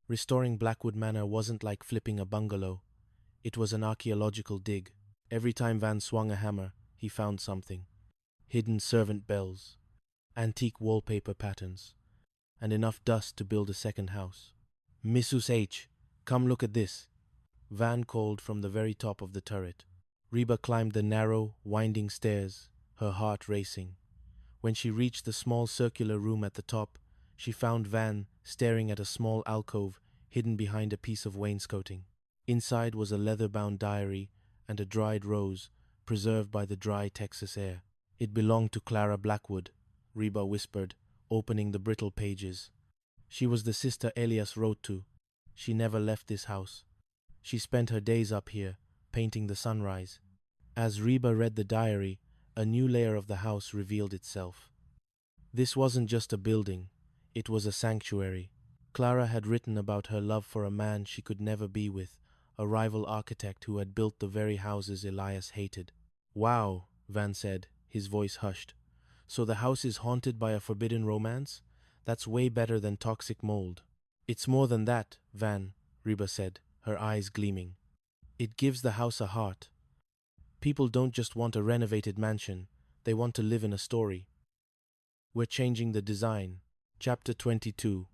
Restoring Blackwood Manor wasn't like flipping a bungalow. It was an archaeological dig. Every time Van swung a hammer, he found something. Hidden servant bells, antique wallpaper patterns, and enough dust to build a second house. "Mrs. H, come look at this," Van called from the very top of the turret. Reba climbed the narrow, winding stairs, her heart racing. When she reached the small circular room at the top, she found Van staring at a small alcove hidden behind a piece of wainscoting. Inside was a leather-bound diary and a dried rose, preserved by the dry Texas air. "It belonged to Clara Blackwood," Reba whispered, opening the brittle pages. "She was the sister Elias wrote to. She never left this house. She spent her days up here, painting the sunrise." As Reba read the diary, a new layer of the house revealed itself. This wasn't just a building, it was a sanctuary. Clara had written about her love for a man she could never be with, a rival architect who had built the very houses Elias hated. "Wow," Van said, his voice hushed. "So the house is haunted by a forbidden romance? That's way better than toxic mold." "It's more than that, Van," Reba said, her eyes gleaming. "It gives the house a heart. People don't just want a renovated mansion, they want to live in a story. We're changing the design." Chapter 22.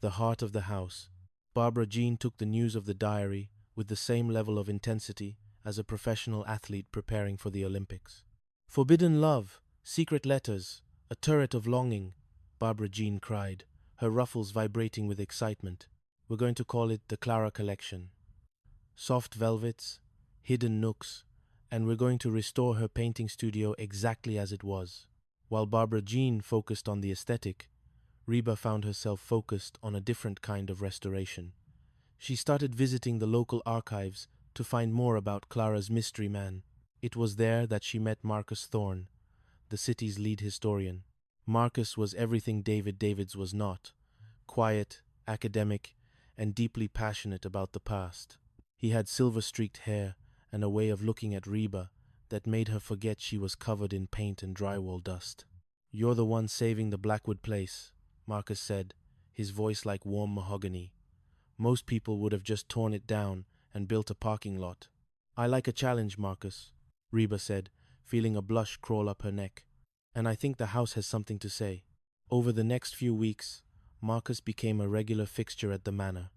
The Heart of the House. Barbara Jean took the news of the diary with the same level of intensity as a professional athlete preparing for the Olympics. "Forbidden love, secret letters, a turret of longing," Barbara Jean cried, her ruffles vibrating with excitement. "We're going to call it the Clara Collection. Soft velvets, hidden nooks, and we're going to restore her painting studio exactly as it was." While Barbara Jean focused on the aesthetic, Reba found herself focused on a different kind of restoration. She started visiting the local archives to find more about Clara's mystery man. It was there that she met Marcus Thorne, the city's lead historian. Marcus was everything David Davids was not: quiet, academic, and deeply passionate about the past. He had silver-streaked hair and a way of looking at Reba that made her forget she was covered in paint and drywall dust. "You're the one saving the Blackwood place," Marcus said, his voice like warm mahogany. "Most people would have just torn it down and built a parking lot." "I like a challenge, Marcus," Reba said, feeling a blush crawl up her neck. "And I think the house has something to say." Over the next few weeks, Marcus became a regular fixture at the manor.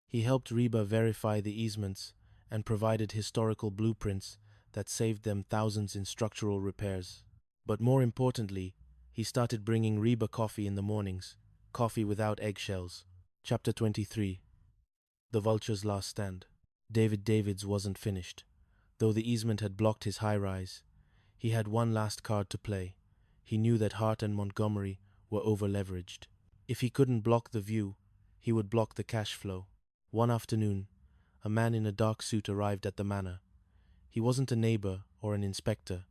He helped Reba verify the easements and provided historical blueprints that saved them thousands in structural repairs. But more importantly, he started bringing Reba coffee in the mornings, coffee without eggshells. Chapter 23. The Vulture's Last Stand. David Davids wasn't finished. Though the easement had blocked his high-rise, he had one last card to play. He knew that Hart and Montgomery were over-leveraged. If he couldn't block the view, he would block the cash flow. One afternoon, a man in a dark suit arrived at the manor. He wasn't a neighbor or an inspector.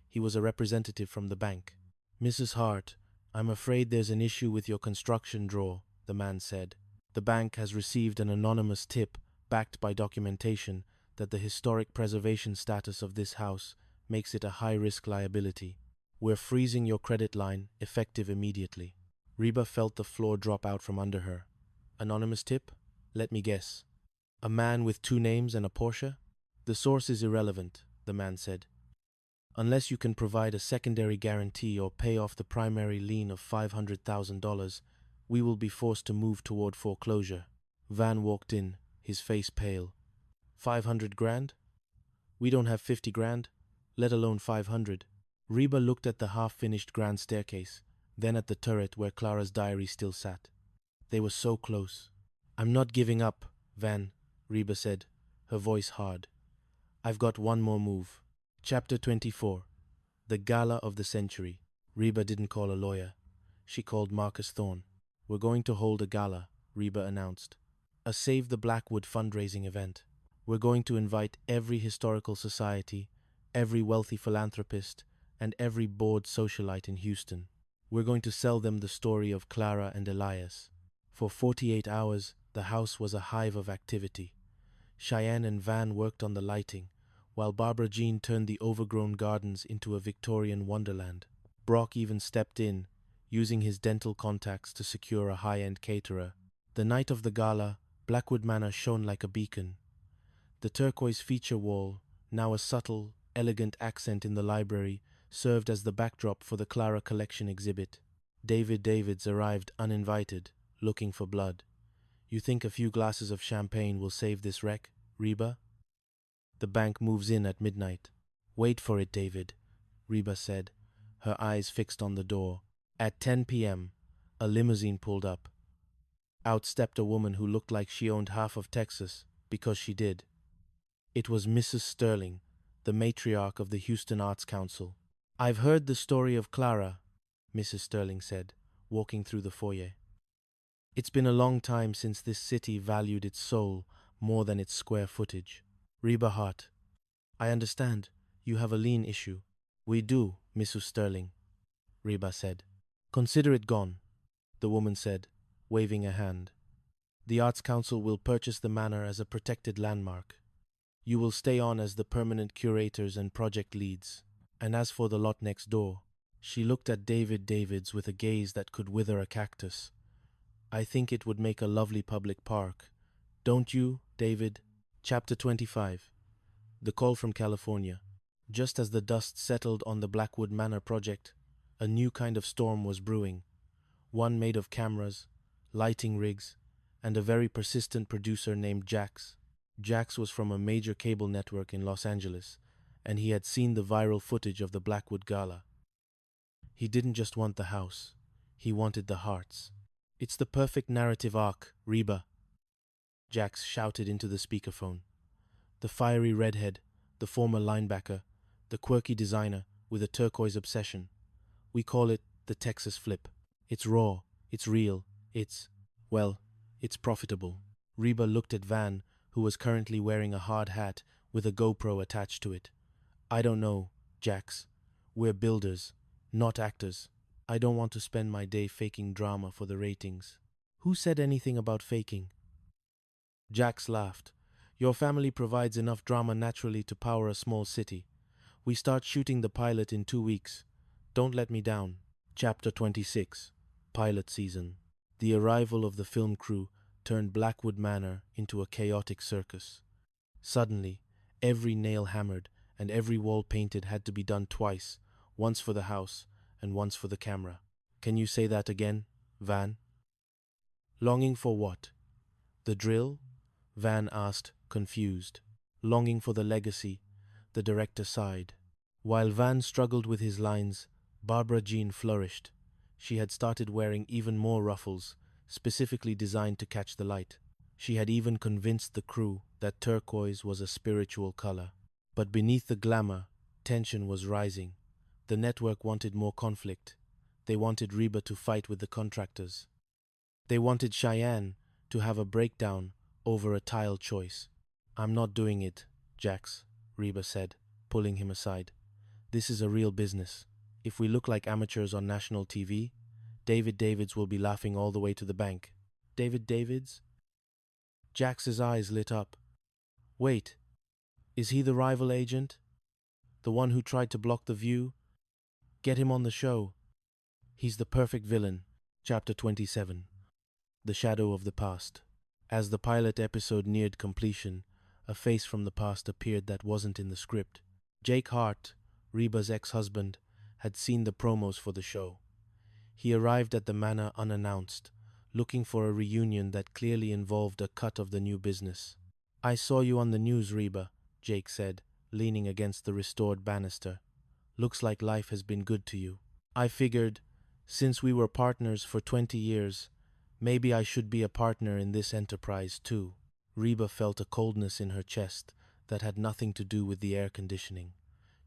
He was a representative from the bank. "Mrs. Hart, I'm afraid there's an issue with your construction draw," the man said. "The bank has received an anonymous tip, backed by documentation, that the historic preservation status of this house makes it a high-risk liability. We're freezing your credit line, effective immediately." Reba felt the floor drop out from under her. "Anonymous tip? Let me guess. A man with two names and a Porsche?" "The source is irrelevant," the man said. "Unless you can provide a secondary guarantee or pay off the primary lien of $500,000, we will be forced to move toward foreclosure." Van walked in, his face pale. "500 grand? We don't have 50 grand, let alone 500. Reba looked at the half-finished grand staircase, then at the turret where Clara's diary still sat. They were so close. "I'm not giving up, Van," Reba said, her voice hard. "I've got one more move." Chapter 24. The Gala of the Century. Reba didn't call a lawyer. She called Marcus Thorne. "We're going to hold a gala," Reba announced. "A Save the Blackwood fundraising event. We're going to invite every historical society, every wealthy philanthropist, and every bored socialite in Houston. We're going to sell them the story of Clara and Elias." For 48 hours, the house was a hive of activity. Cheyenne and Van worked on the lighting, while Barbara Jean turned the overgrown gardens into a Victorian wonderland. Brock even stepped in, using his dental contacts to secure a high-end caterer. The night of the gala, Blackwood Manor shone like a beacon. The turquoise feature wall, now a subtle, elegant accent in the library, served as the backdrop for the Clara Collection exhibit. David Davids arrived uninvited, looking for blood. "You think a few glasses of champagne will save this wreck, Reba?" "The bank moves in at midnight." "Wait for it, David," Reba said, her eyes fixed on the door. At 10 p.m., a limousine pulled up. Out stepped a woman who looked like she owned half of Texas, because she did. It was Mrs. Sterling, the matriarch of the Houston Arts Council. "I've heard the story of Clara," Mrs. Sterling said, walking through the foyer. "It's been a long time since this city valued its soul more than its square footage. Reba Hart, I understand you have a lien issue." "We do, Mrs. Sterling," Reba said. "Consider it gone," the woman said, waving a hand. "The Arts Council will purchase the manor as a protected landmark. You will stay on as the permanent curators and project leads. And as for the lot next door," she looked at David Davids with a gaze that could wither a cactus. "I think it would make a lovely public park. Don't you, David?" Chapter 25. The call from California. Just as the dust settled on the Blackwood Manor project, a new kind of storm was brewing, one made of cameras, lighting rigs, and a very persistent producer named Jax. Jax was from a major cable network in Los Angeles, and he had seen the viral footage of the Blackwood Gala. He didn't just want the house, he wanted the hearts. "It's the perfect narrative arc, Reba," Jax shouted into the speakerphone. The fiery redhead, the former linebacker, the quirky designer with a turquoise obsession. "We call it the Texas Flip. It's raw, it's real, it's profitable." Reba looked at Van, who was currently wearing a hard hat with a GoPro attached to it. "I don't know, Jax. We're builders, not actors. I don't want to spend my day faking drama for the ratings." "Who said anything about faking?" Jax laughed. "Your family provides enough drama naturally to power a small city. We start shooting the pilot in 2 weeks. Don't let me down." Chapter 26. Pilot Season. The arrival of the film crew turned Blackwood Manor into a chaotic circus. Suddenly, every nail hammered and every wall painted had to be done twice, once for the house and once for the camera. "Can you say that again, Van?" "Longing for what? The drill?" Van asked, confused. "Longing for the legacy," the director sighed. While Van struggled with his lines, Barbara Jean flourished. She had started wearing even more ruffles, specifically designed to catch the light. She had even convinced the crew that turquoise was a spiritual color. But beneath the glamour, tension was rising. The network wanted more conflict. They wanted Reba to fight with the contractors. They wanted Cheyenne to have a breakdown over a tile choice. "I'm not doing it, Jax," Reba said, pulling him aside. "This is a real business. If we look like amateurs on national TV, David Davids will be laughing all the way to the bank." "David Davids?" Jax's eyes lit up. "Wait, is he the rival agent? The one who tried to block the view? Get him on the show. He's the perfect villain." Chapter 27. The Shadow of the Past. As the pilot episode neared completion, a face from the past appeared that wasn't in the script. Jake Hart, Reba's ex-husband, had seen the promos for the show. He arrived at the manor unannounced, looking for a reunion that clearly involved a cut of the new business. "I saw you on the news, Reba," Jake said, leaning against the restored banister. "Looks like life has been good to you. I figured, since we were partners for 20 years, maybe I should be a partner in this enterprise too." Reba felt a coldness in her chest that had nothing to do with the air conditioning.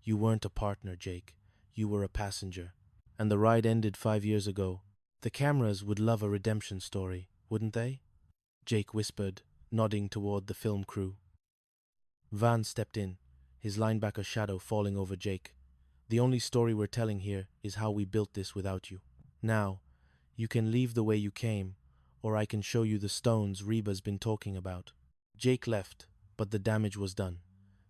"You weren't a partner, Jake. You were a passenger. And the ride ended 5 years ago. The cameras would love a redemption story, wouldn't they?" Jake whispered, nodding toward the film crew. Van stepped in, his linebacker shadow falling over Jake. "The only story we're telling here is how we built this without you. Now, you can leave the way you came, or I can show you the stones Reba's been talking about." Jake left, but the damage was done.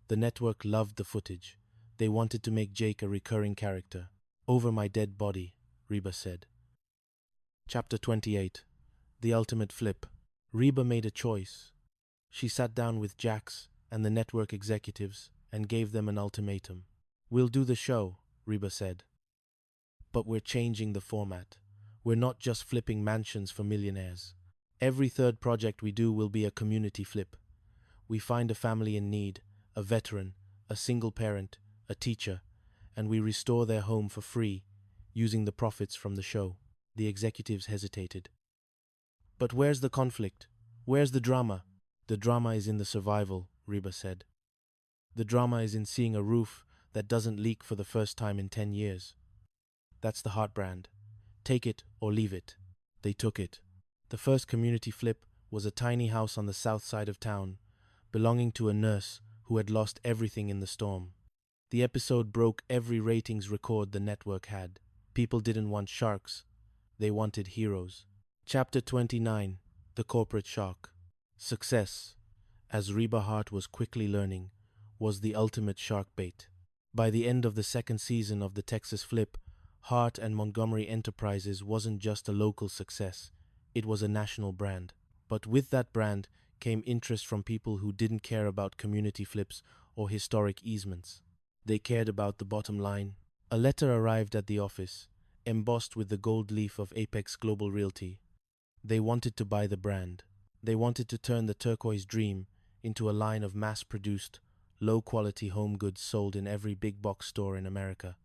The network loved the footage. They wanted to make Jake a recurring character. "Over my dead body," Reba said. Chapter 28. The Ultimate Flip. Reba made a choice. She sat down with Jax and the network executives and gave them an ultimatum. "We'll do the show," Reba said, "but we're changing the format. We're not just flipping mansions for millionaires. Every third project we do will be a community flip. We find a family in need, a veteran, a single parent, a teacher, and we restore their home for free, using the profits from the show." The executives hesitated. "But where's the conflict? Where's the drama?" "The drama is in the survival," Reba said. "The drama is in seeing a roof that doesn't leak for the first time in 10 years. That's the Heart brand. Take it or leave it." They took it. The first community flip was a tiny house on the south side of town, belonging to a nurse who had lost everything in the storm. The episode broke every ratings record the network had. People didn't want sharks. They wanted heroes. Chapter 29. The Corporate Shark. Success, as Reba Hart was quickly learning, was the ultimate shark bait. By the end of the second season of the Texas Flip, Hart and Montgomery Enterprises wasn't just a local success, it was a national brand. But with that brand came interest from people who didn't care about community flips or historic easements. They cared about the bottom line. A letter arrived at the office, embossed with the gold leaf of Apex Global Realty. They wanted to buy the brand. They wanted to turn the Turquoise Dream into a line of mass-produced, low-quality home goods sold in every big box store in America.